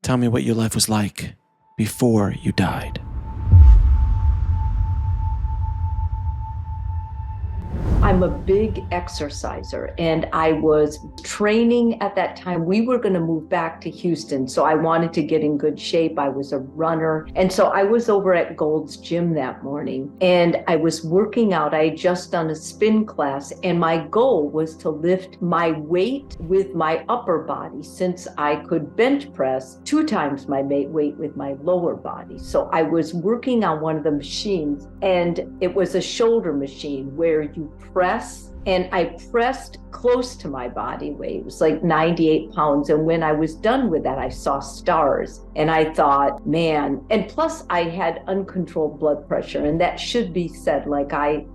Tell me what your life was like before you died. I'm a big exerciser, and I was training at that time. We were going to move back to Houston, so I wanted to get in good shape. I was a runner, and so I was over at Gold's Gym that morning, and I was working out. I had just done a spin class, and my goal was to lift my weight with my upper body, since I could bench press 2 times my weight with my lower body. So I was working on one of the machines, and it was a shoulder machine where you press, and I pressed close to my body weight. It was like 98 pounds. And when I was done with that, I saw stars, and I thought, man, and plus I had uncontrolled blood pressure. And that should be said, like I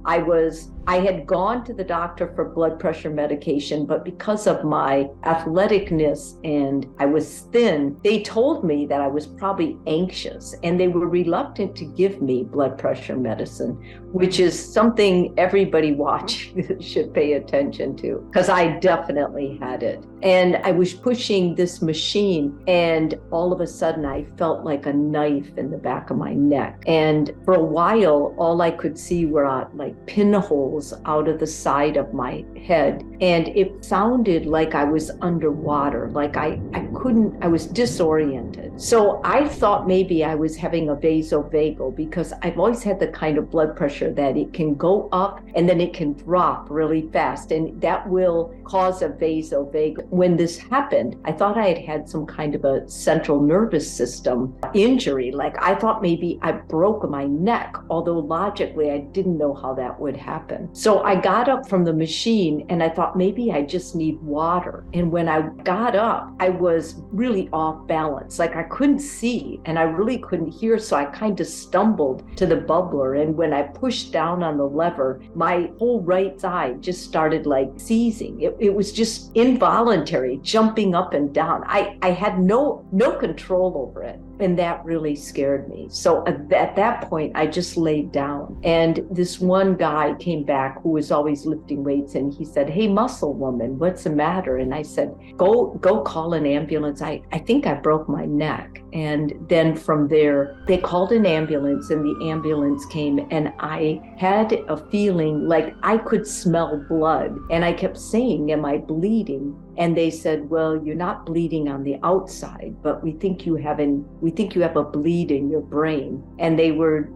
had gone to the doctor for blood pressure medication, but because of my athleticness and I was thin, they told me that I was probably anxious, and they were reluctant to give me blood pressure medicine, which is something everybody watching should pay attention to, because I definitely had it. And I was pushing this machine, and all of a sudden I felt like a knife in the back of my neck. And for a while, all I could see were like pinholes out of the side of my head. And it sounded like I was underwater, like I was disoriented. So I thought maybe I was having a vasovagal, because I've always had the kind of blood pressure that it can go up and then it can drop really fast, and that will cause a vasovagal. When this happened, I thought I had had some kind of a central nervous system injury. Like I thought maybe I broke my neck, although logically I didn't know how that would happen. So I got up from the machine, and I thought maybe I just need water. And when I got up, I was really off balance. Like I couldn't see and I really couldn't hear. So I kind of stumbled to the bubbler. And when I pushed down on the lever, my whole right side just started like seizing. It was just involuntary, jumping up and down. I had no control over it. And that really scared me. So at that point, I just laid down. And this one guy came back who was always lifting weights, and he said, "Hey, muscle woman, what's the matter?" And I said, go call an ambulance. I think I broke my neck. And then from there, they called an ambulance, and the ambulance came, and I had a feeling like I could smell blood. And I kept saying, "Am I bleeding?" And they said, "Well, you're not bleeding on the outside, but we think you have a bleed in your brain." And they were,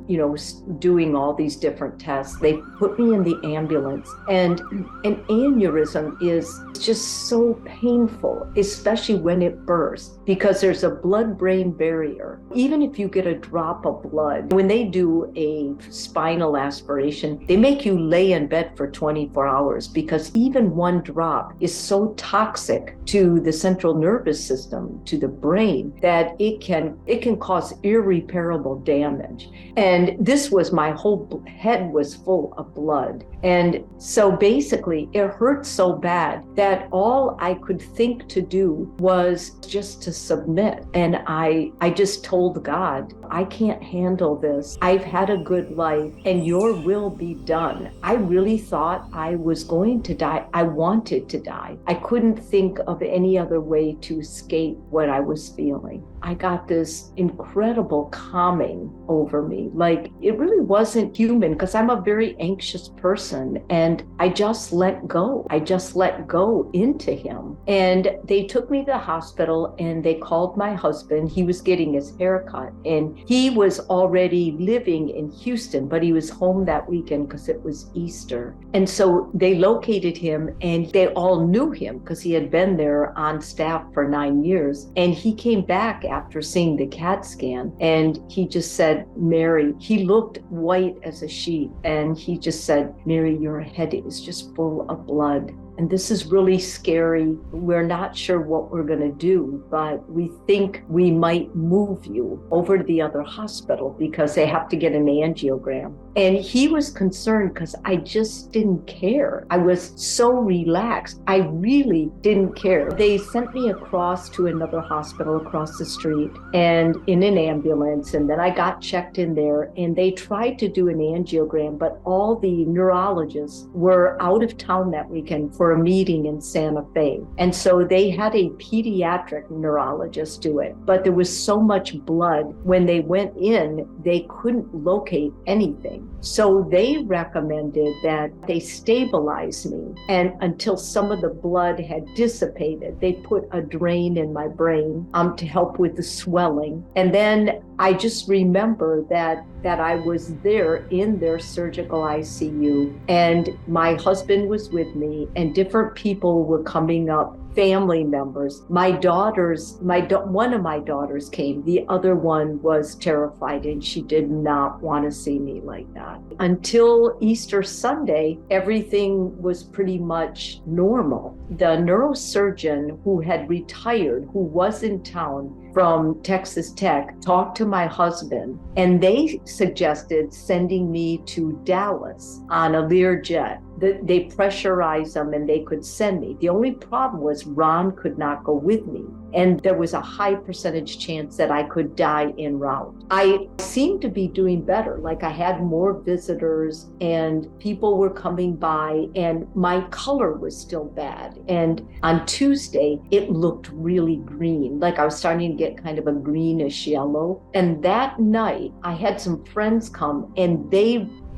doing all these different tests. They put me in the ambulance, and an aneurysm is just so painful, especially when it bursts, because there's a blood-brain barrier. Even if you get a drop of blood, when they do a spinal aspiration, they make you lay in bed for 24 hours, because even one drop is so toxic to the central nervous system, to the brain, that it can cause irreparable damage. And this was, my whole head was full of blood. And so basically it hurt so bad that all I could think to do was just to submit. And I just told God, I can't handle this. I've had a good life, and your will be done. I really thought I was going to die. I wanted to die. I couldn't think of any other way to escape what I was feeling. I got this incredible calming over me. Like it really wasn't human, because I'm a very anxious person, and I just let go. I just let go into him. And they took me to the hospital, and they called my husband. He was getting his hair cut, and he was already living in Houston, but he was home that weekend because it was Easter. And so they located him, and they all knew him because he had been there on staff for 9 years. And he came back after seeing the CAT scan, and he just said, "Mary," he looked white as a sheet, and he just said, "Mary, your head is just full of blood. And this is really scary. We're not sure what we're going to do, but we think we might move you over to the other hospital because they have to get an angiogram." And he was concerned because I just didn't care. I was so relaxed. I really didn't care. They sent me across to another hospital across the street and in an ambulance. And then I got checked in there, and they tried to do an angiogram, but all the neurologists were out of town that weekend for for a meeting in Santa Fe. And so they had a pediatric neurologist do it, but there was so much blood. When they went in, they couldn't locate anything. So they recommended that they stabilize me. And until some of the blood had dissipated, they put a drain in my brain to help with the swelling. And then I just remember that I was there in their surgical ICU, and my husband was with me, and different people were coming up, family members. My daughters, one of my daughters came. The other one was terrified, and she did not want to see me like that. Until Easter Sunday, everything was pretty much normal. The neurosurgeon who had retired, who was in town from Texas Tech, talked to my husband, and they suggested sending me to Dallas on a Learjet. They pressurized them and they could send me. The only problem was Ron could not go with me, and there was a high percentage chance that I could die en route. I seemed to be doing better. Like, I had more visitors and people were coming by, and my color was still bad. And on Tuesday, it looked really green. Like, I was starting to get kind of a greenish yellow. And that night, I had some friends come, and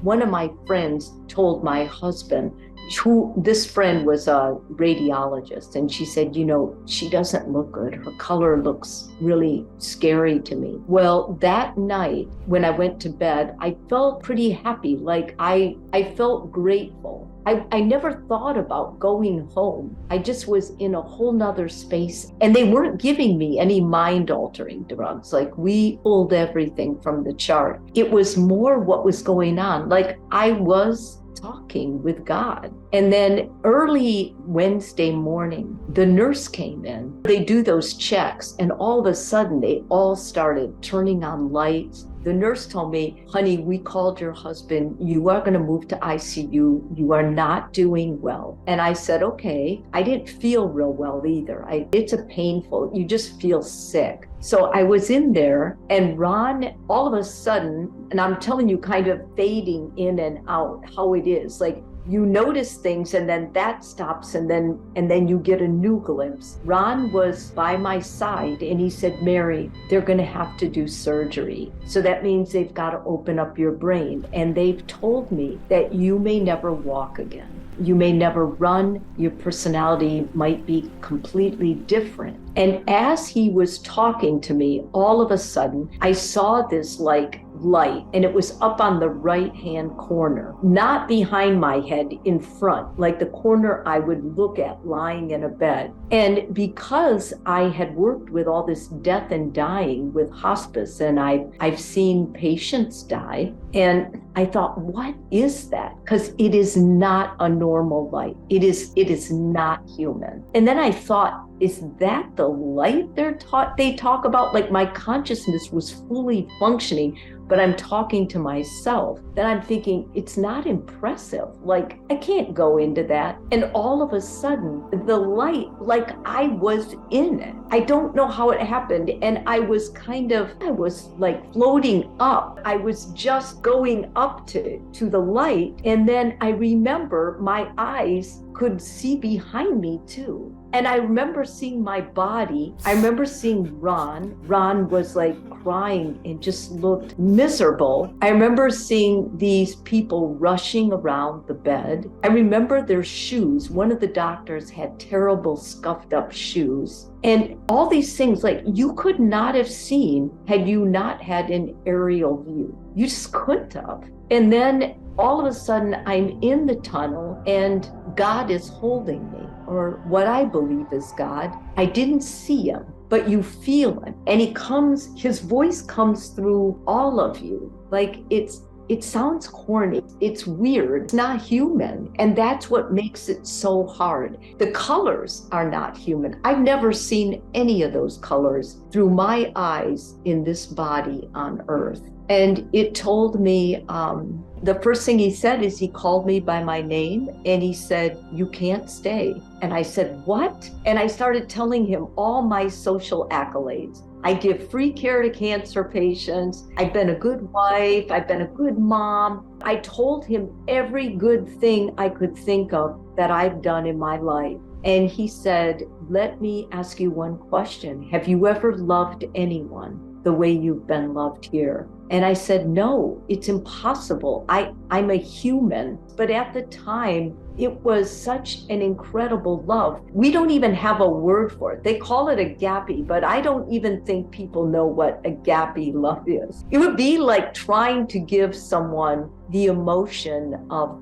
one of my friends told my husband, this friend was a radiologist, and she said, she doesn't look good. Her color looks really scary to me. Well, that night when I went to bed, I felt pretty happy. Like, I felt grateful. I never thought about going home. I just was in a whole nother space, and they weren't giving me any mind-altering drugs. Like, we pulled everything from the chart. It was more what was going on. Like, I was talking with God. And then early Wednesday morning, the nurse came in. They do those checks, and all of a sudden they all started turning on lights. The nurse told me, honey, we called your husband. You are going to move to ICU. You are not doing well. And I said, okay. I didn't feel real well either. It's a painful, you just feel sick. So I was in there, and Ron, all of a sudden, and I'm telling you, kind of fading in and out, how it is. Like, you notice things, and then that stops, and then you get a new glimpse. Ron was by my side, and he said, Mary, they're going to have to do surgery. So that means they've got to open up your brain. And they've told me that you may never walk again. You may never run. Your personality might be completely different. And as he was talking to me, all of a sudden, I saw this light, and it was up on the right-hand corner, not behind my head, in front, like the corner I would look at lying in a bed. And because I had worked with all this death and dying with hospice, and I've seen patients die, and I thought, what is that? Because it is not a normal light. It is not human. And then I thought, is that the light they talk about? Like, my consciousness was fully functioning, but I'm talking to myself. Then I'm thinking, it's not impressive. Like, I can't go into that. And all of a sudden, the light, like I was in it. I don't know how it happened. And I was like floating up. I was just going up to the light. And then I remember my eyes could see behind me too. And I remember seeing my body. I remember seeing Ron. Ron was like crying and just looked miserable. I remember seeing these people rushing around the bed. I remember their shoes. One of the doctors had terrible scuffed up shoes. And all these things, like, you could not have seen had you not had an aerial view. You just couldn't have. And then all of a sudden, I'm in the tunnel, and God is holding me, or what I believe is God. I didn't see him, but you feel him. And his voice comes through all of you. Like, it sounds corny. It's weird. It's not human. And that's what makes it so hard. The colors are not human. I've never seen any of those colors through my eyes in this body on earth. And it told me, the first thing he said is he called me by my name and he said, "You can't stay." And I said, "What?" And I started telling him all my social accolades. I give free care to cancer patients. I've been a good wife. I've been a good mom. I told him every good thing I could think of that I've done in my life. And he said, "Let me ask you one question. Have you ever loved anyone the way you've been loved here?" And I said, "No, it's impossible. I'm a human." But at the time, it was such an incredible love. We don't even have a word for it. They call it agape, but I don't even think people know what agape love is. It would be like trying to give someone the emotion of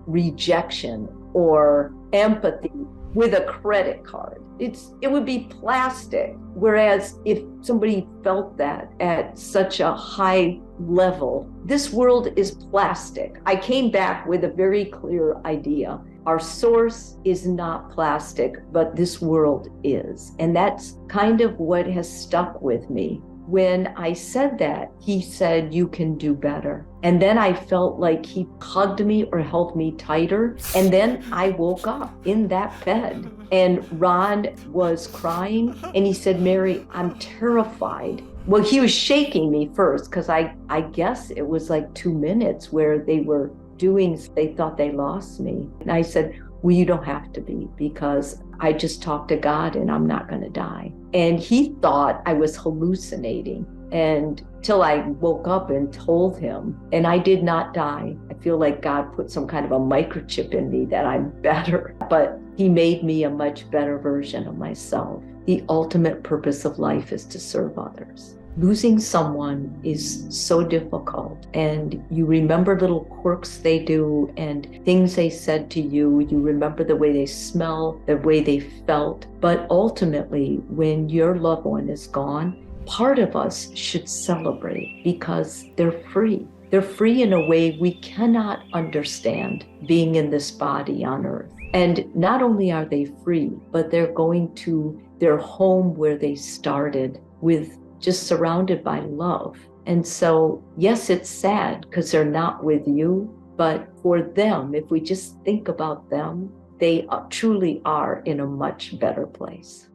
rejection or empathy with a credit card. It would be plastic. Whereas if somebody felt that at such a high level, this world is plastic. I came back with a very clear idea. Our source is not plastic, but this world is. And that's kind of what has stuck with me. When I said that, he said, "You can do better." And then I felt like he hugged me or held me tighter. And then I woke up in that bed and Ron was crying and he said, "Mary, I'm terrified." Well, he was shaking me first because I guess it was like 2 minutes where they thought they lost me. And I said, "Well, you don't have to be, because I just talked to God and I'm not going to die." And he thought I was hallucinating. And till I woke up and told him, and I did not die. I feel like God put some kind of a microchip in me that I'm better, but he made me a much better version of myself. The ultimate purpose of life is to serve others. Losing someone is so difficult, and you remember little quirks they do and things they said to you. You remember the way they smell, the way they felt. But ultimately, when your loved one is gone, part of us should celebrate because they're free. They're free in a way we cannot understand, being in this body on earth. And not only are they free, but they're going to their home where they started, with just surrounded by love. And so, yes, it's sad because they're not with you, but for them, if we just think about them, they truly are in a much better place.